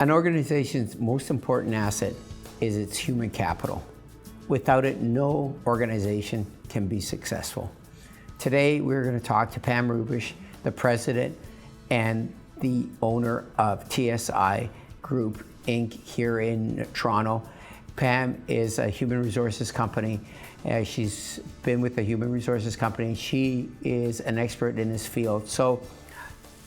An organization's most important asset is its human capital. Without it, no organization can be successful. Today, we're going to talk to Pam Rubish, the president and the owner of TSI Group Inc. here in Toronto. Pam is a human resources company. She's been with the human resources company. She is an expert in this field. So,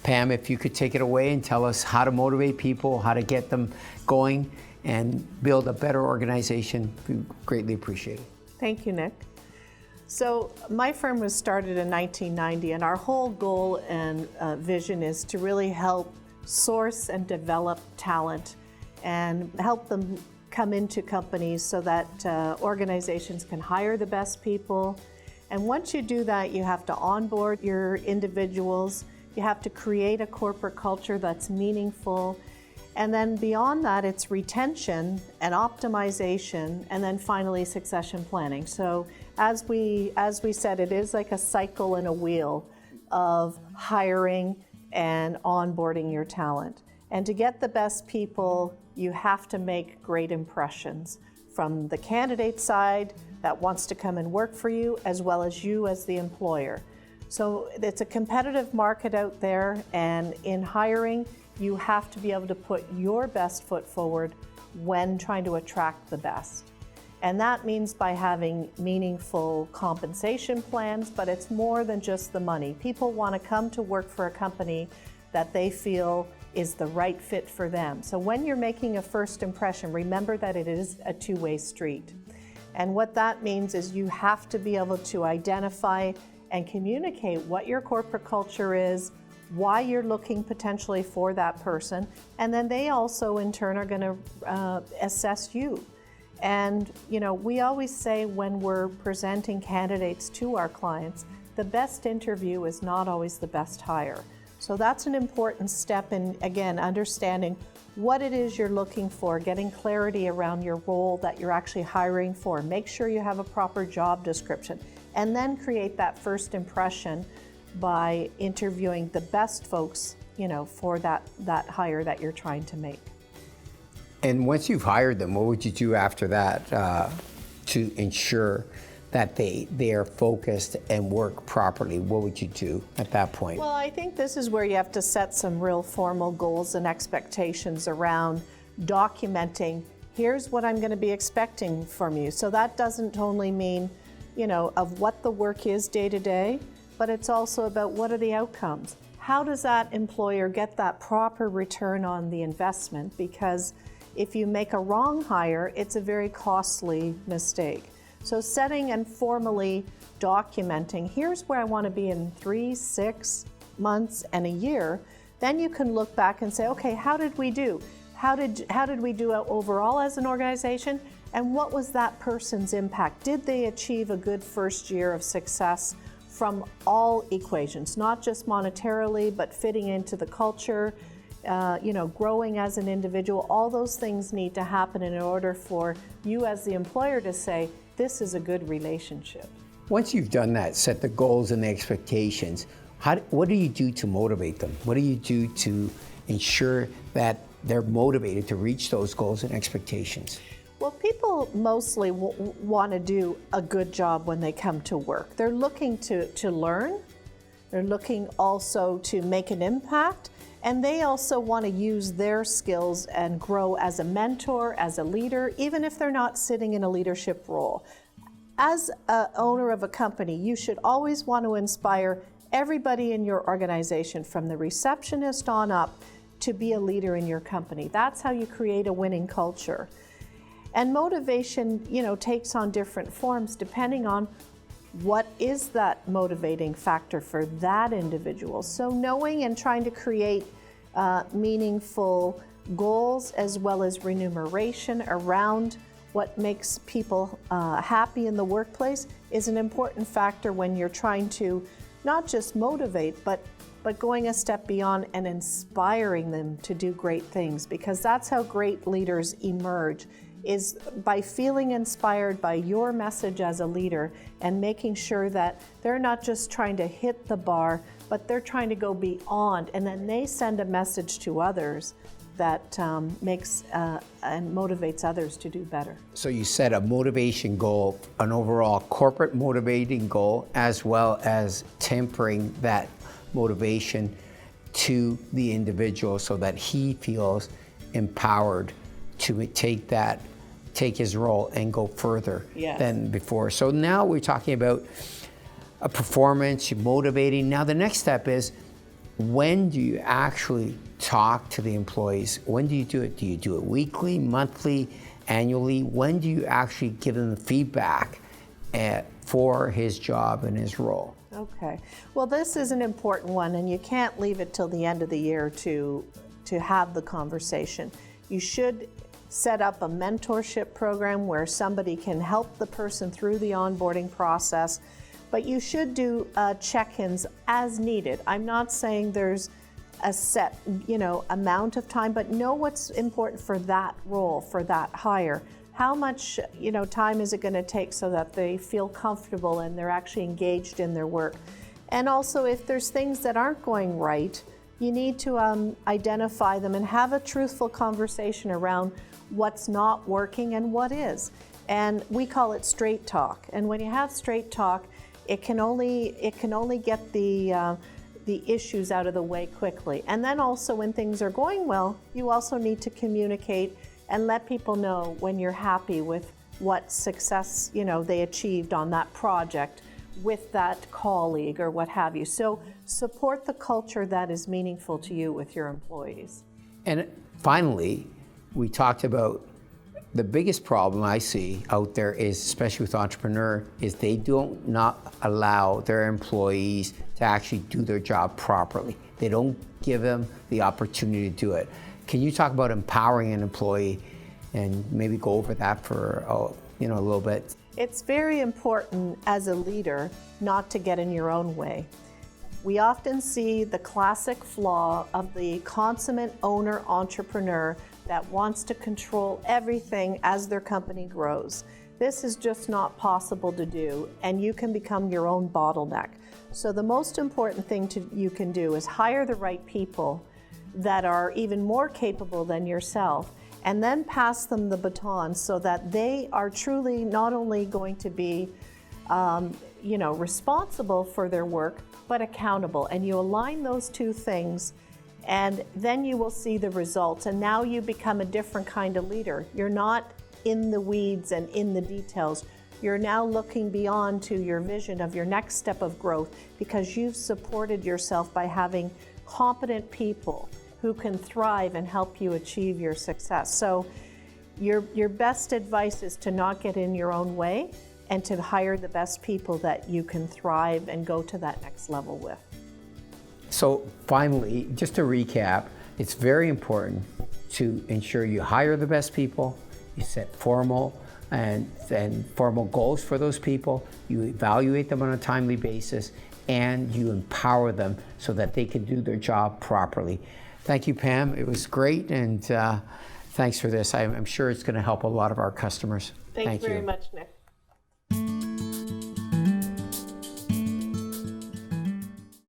Pam, if you could take it away and tell us how to motivate people, how to get them going and build a better organization, we greatly appreciate it. Thank you, Nick. So my firm was started in 1990, and our whole goal and vision is to really help source and develop talent and help them come into companies so that organizations can hire the best people. And once you do that, you have to onboard your individuals. You have to create a corporate culture that's meaningful. And then beyond that, it's retention and optimization, and then finally succession planning. So as we said, it is like a cycle and a wheel of hiring and onboarding your talent. And to get the best people, you have to make great impressions from the candidate side that wants to come and work for you, as well as you as the employer. So it's a competitive market out there, and in hiring, you have to be able to put your best foot forward when trying to attract the best. And that means by having meaningful compensation plans, but it's more than just the money. People want to come to work for a company that they feel is the right fit for them. So when you're making a first impression, remember that it is a two-way street. And what that means is you have to be able to identify and communicate what your corporate culture is, why you're looking potentially for that person, and then they also in turn are going to assess you. And you know, we always say when we're presenting candidates to our clients, the best interview is not always the best hire. So that's an important step in, again, understanding what it is you're looking for, getting clarity around your role that you're actually hiring for. Make sure you have a proper job description, and then create that first impression by interviewing the best folks, you know, for that hire that you're trying to make. And once you've hired them, what would you do after that to ensure that they are focused and work properly? What would you do at that point? Well, I think this is where you have to set some real formal goals and expectations around documenting, here's what I'm going to be expecting from you. So that doesn't only mean, you know, of what the work is day to day, but it's also about what are the outcomes. How does that employer get that proper return on the investment? Because if you make a wrong hire, it's a very costly mistake. So setting and formally documenting, here's where I want to be in 3, 6 months and a year, then you can look back and say, okay, how did we do? How did we do overall as an organization? And what was that person's impact? Did they achieve a good first year of success from all equations, not just monetarily, but fitting into the culture, you know, growing as an individual? All those things need to happen in order for you as the employer to say, this is a good relationship. Once you've done that, set the goals and the expectations, what do you do to motivate them? What do you do to ensure that they're motivated to reach those goals and expectations? Well, people mostly want to do a good job when they come to work. They're looking to learn. They're looking also to make an impact. And they also want to use their skills and grow as a mentor, as a leader, even if they're not sitting in a leadership role. As an owner of a company, you should always want to inspire everybody in your organization, from the receptionist on up, to be a leader in your company. That's how you create a winning culture. And motivation, you know, takes on different forms depending on what is that motivating factor for that individual. So knowing and trying to create meaningful goals as well as remuneration around what makes people happy in the workplace is an important factor when you're trying to not just motivate, but going a step beyond and inspiring them to do great things, because that's how great leaders emerge, is by feeling inspired by your message as a leader and making sure that they're not just trying to hit the bar, but they're trying to go beyond, and then they send a message to others that makes and motivates others to do better. So you set a motivation goal, an overall corporate motivating goal, as well as tempering that motivation to the individual so that he feels empowered to take his role and go further than before. So now we're talking about a performance, you're motivating. Now the next step is, when do you actually talk to the employees? When do you do it? Do you do it weekly, monthly, annually? When do you actually give them the feedback for his job and his role? Okay. Well, this is an important one, and you can't leave it till the end of the year to have the conversation. You should set up a mentorship program where somebody can help the person through the onboarding process, but you should do check-ins as needed. I'm not saying there's a set, amount of time, but know what's important for that role, for that hire. How much, time is it going to take so that they feel comfortable and they're actually engaged in their work? And also, if there's things that aren't going right, you need to identify them and have a truthful conversation around what's not working and what is. And we call it straight talk. And when you have straight talk, it can only get the issues out of the way quickly. And then also, when things are going well, you also need to communicate and let people know when you're happy with what success they achieved on that project with that colleague or what have you. So support the culture that is meaningful to you with your employees. And finally, we talked about the biggest problem I see out there is, especially with entrepreneurs, is they don't not allow their employees to actually do their job properly. They don't give them the opportunity to do it. Can you talk about empowering an employee and maybe go over that for a little bit? It's very important as a leader not to get in your own way. We often see the classic flaw of the consummate owner entrepreneur that wants to control everything as their company grows. This is just not possible to do, and you can become your own bottleneck. So the most important thing you can do is hire the right people that are even more capable than yourself, and then pass them the baton so that they are truly not only going to be responsible for their work, but accountable. And you align those two things, and then you will see the results. And now you become a different kind of leader. You're not in the weeds and in the details. You're now looking beyond to your vision of your next step of growth, because you've supported yourself by having competent people who can thrive and help you achieve your success. So your best advice is to not get in your own way and to hire the best people that you can thrive and go to that next level with. So finally, just to recap, it's very important to ensure you hire the best people, you set formal goals for those people, you evaluate them on a timely basis, and you empower them so that they can do their job properly. Thank you, Pam. It was great, and thanks for this. I'm sure it's going to help a lot of our customers. Thank you very much, Nick.